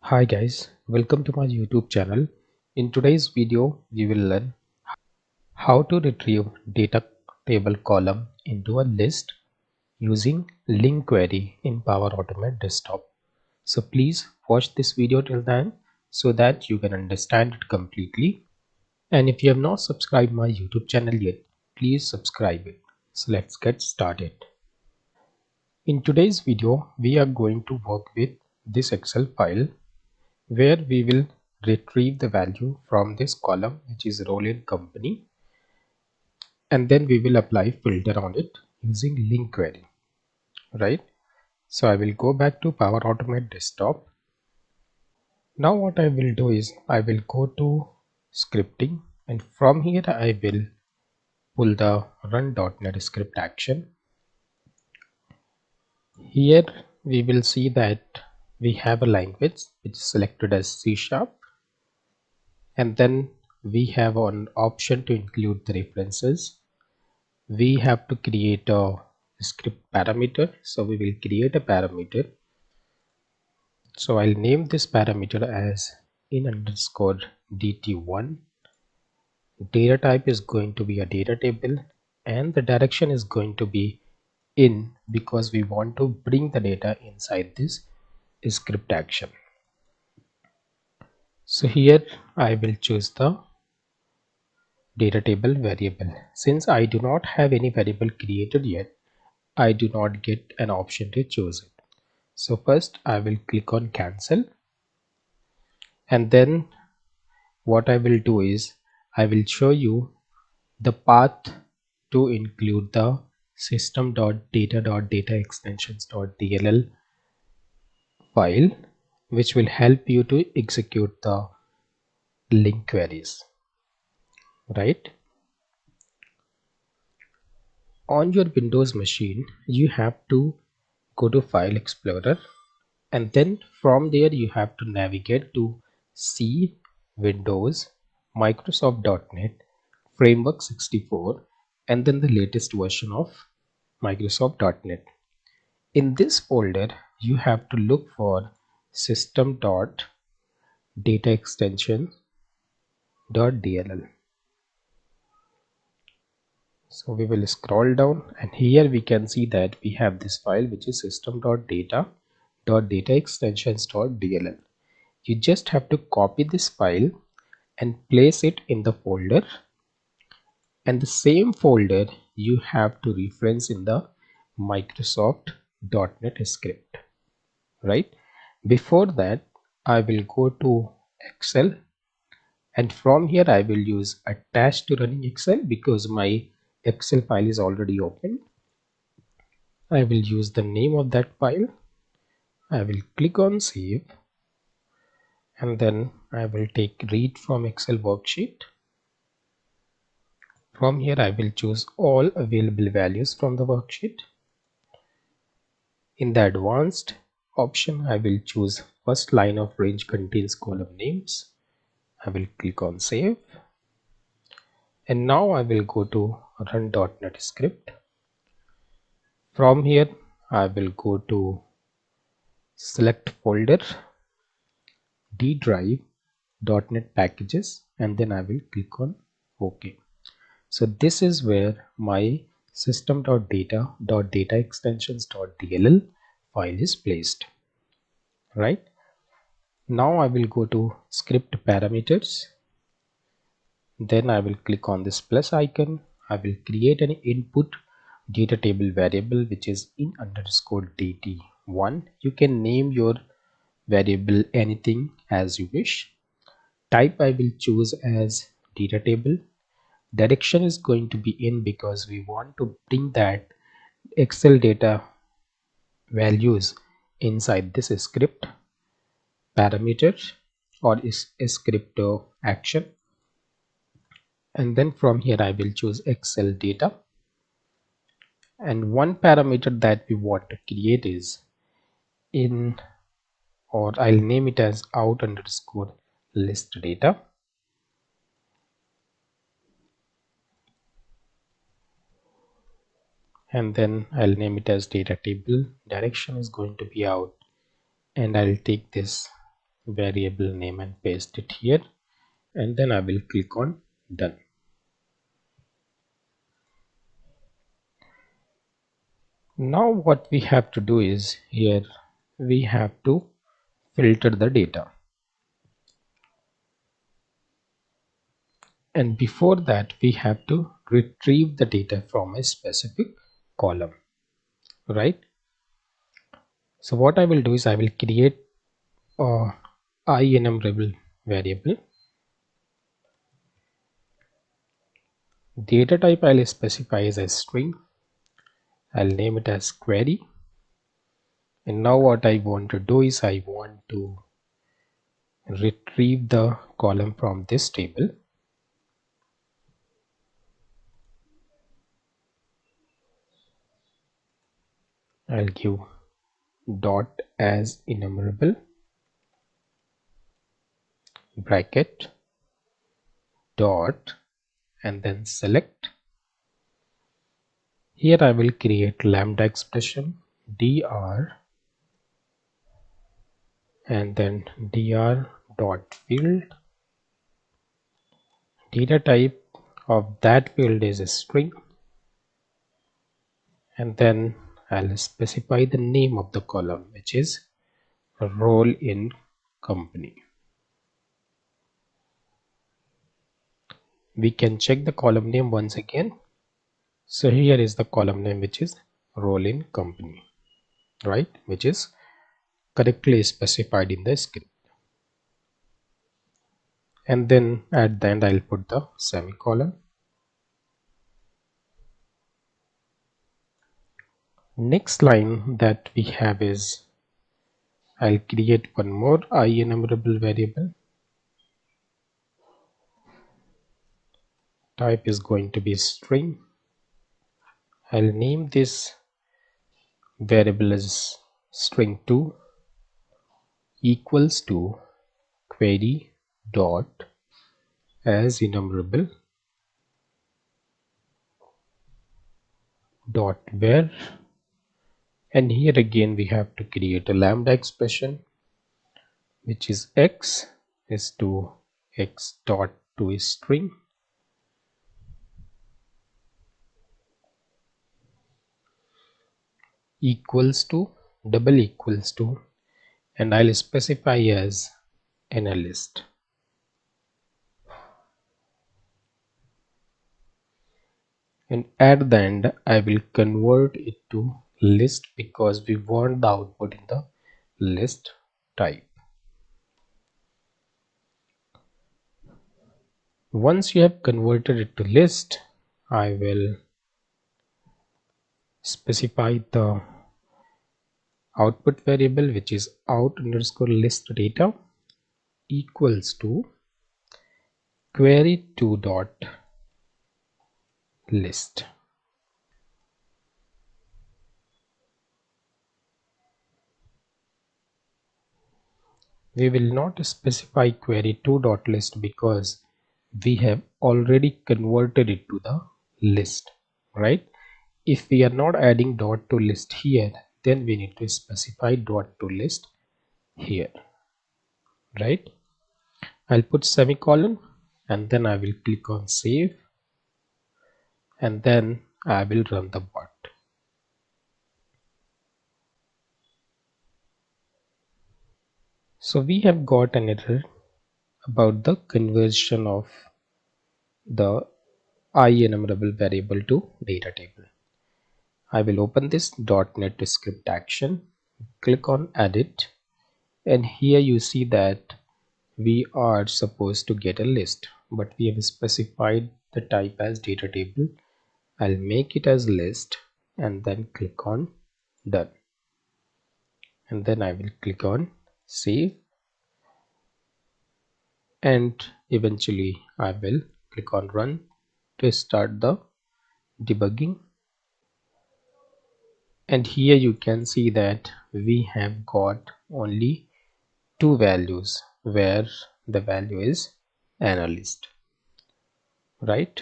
Hi guys, welcome to my YouTube channel. In today's video, we will learn how to retrieve data table column into a list using LinQ query in Power Automate Desktop. So please watch this video till the end so that you can understand it completely. And if you have not subscribed my YouTube channel yet, please subscribe it. So let's get started. In today's video, we are going to work with this Excel file where we will retrieve the value from this column, which is role in company, and then we will apply filter on it using LinQ query, right? So I will go back to Power Automate Desktop. Now what I will do is I will go to scripting, and from here I will pull the run.NET script action. Here we will see that we have a language which is selected as C#, and then we have an option to include the references. We have to create a script parameter, so we will create a parameter. So I'll name this parameter as in underscore dt1. Data type is going to be a data table, and the direction is going to be in, because we want to bring the data inside this script action. So here I will choose the data table variable. Since I do not have any variable created yet, I do not get an option to choose it. So first I will click on cancel, and then what I will do is I will show you the path to include the system.data.dataextensions.dll file, which will help you to execute the LinQ queries, right? On your Windows machine, you have to go to File Explorer, and then from there you have to navigate to C, Windows, Microsoft.NET, Framework 64, and then the latest version of Microsoft.NET. In this folder you have to look for system.dataextension.dll. So we will scroll down, and here we can see that we have this file which is system.data.dataextensions.dll. You just have to copy this file and place it in the folder, and the same folder you have to reference in the Microsoft.NET script, right? Before that I will go to Excel, and from here I will use attach to running Excel because my Excel file is already open. I will use the name of that file. I will click on save, and then I will take read from Excel worksheet. From here I will choose all available values from the worksheet. In the advanced option I will choose first line of range contains column names. I will click on save, and now I will go to run.NET script. From here I will go to select folder D drive .NET packages, and then I will click on OK. So this is where my system.data.dataextensions.dll file is placed, right? Now I will go to script parameters, then I will click on this plus icon. I will create an input data table variable which is in underscore dt1. You can name your variable anything as you wish. Type I will choose as data table. Direction is going to be in because we want to bring that Excel data values inside this script parameter or is a script action. And then from here I will choose Excel data, and one parameter that we want to create is in, or I'll name it as out underscore list data. And then I'll name it as data table. Direction is going to be out, and I'll take this variable name and paste it here, and then I will click on done. Now what we have to do is, here we have to filter the data, and before that we have to retrieve the data from a specific column, right? So what I will do is I will create a IEnumerable variable. Data type I'll specify as a string. I'll name it as query. And now what I want to do is I want to retrieve the column from this table. I'll give dot as enumerable bracket dot and then select. Here I will create lambda expression dr and then dr dot field. Data type of that field is a string, and then I'll specify the name of the column, which is role in company. We can check the column name once again. So here is the column name, which is role in company, right, which is correctly specified in the script. And then at the end I'll put the semicolon. Next line that we have is I'll create one more IEnumerable variable. Type is going to be string. I'll name this variable as string2 equals to query dot as enumerable dot where, and here again we have to create a lambda expression, which is x is to x dot to a string equals to double equals to, and I'll specify as analyst. And at the end I will convert it to list because we want the output in the list type. Once you have converted it to list, I will specify the output variable, which is out underscore list data equals to query2 dot list. We will not specify query2 dot list because we have already converted it to the list, right? If we are not adding dot to list here, then we need to specify dot to list here, right? I'll put semicolon and then I will click on save, and then I will run the bot. So we have got an error about the conversion of the IEnumerable variable to data table. I will open this .NET script action, click on edit, and here you see that we are supposed to get a list, but we have specified the type as data table. I'll make it as list and then click on done, and then I will click on save, and eventually I will click on run to start the debugging. And here you can see that we have got only two values where the value is analyst, right?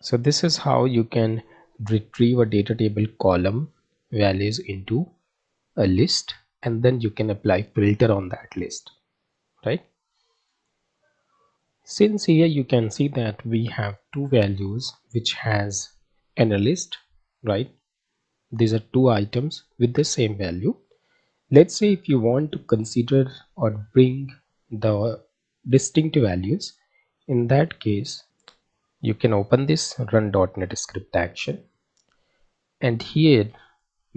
So this is how you can retrieve a data table column values into a list, and then you can apply filter on that list. right? Since here you can see that we have two values which has analyst, right? These are two items with the same value. Let's say if you want to consider or bring the distinct values, in that case you can open this run.net script action, and here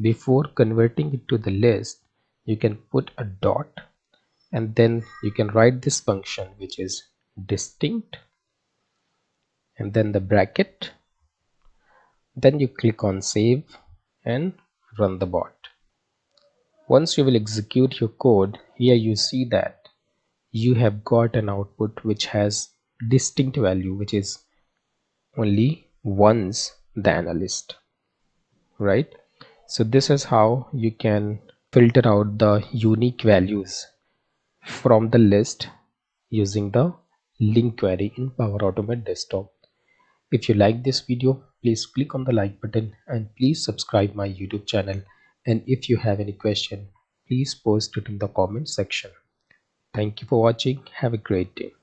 before converting it to the list you can put a dot, and then you can write this function which is distinct and then the bracket, then you click on save and run the bot. Once you will execute your code, here you see that you have got an output which has distinct value which is only once the analyst, right? So this is how you can filter out the unique values from the list using the link query in Power Automate Desktop. If you like this video, please click on the like button and please subscribe my YouTube channel. And if you have any question, please post it in the comment section. Thank you for watching. Have a great day.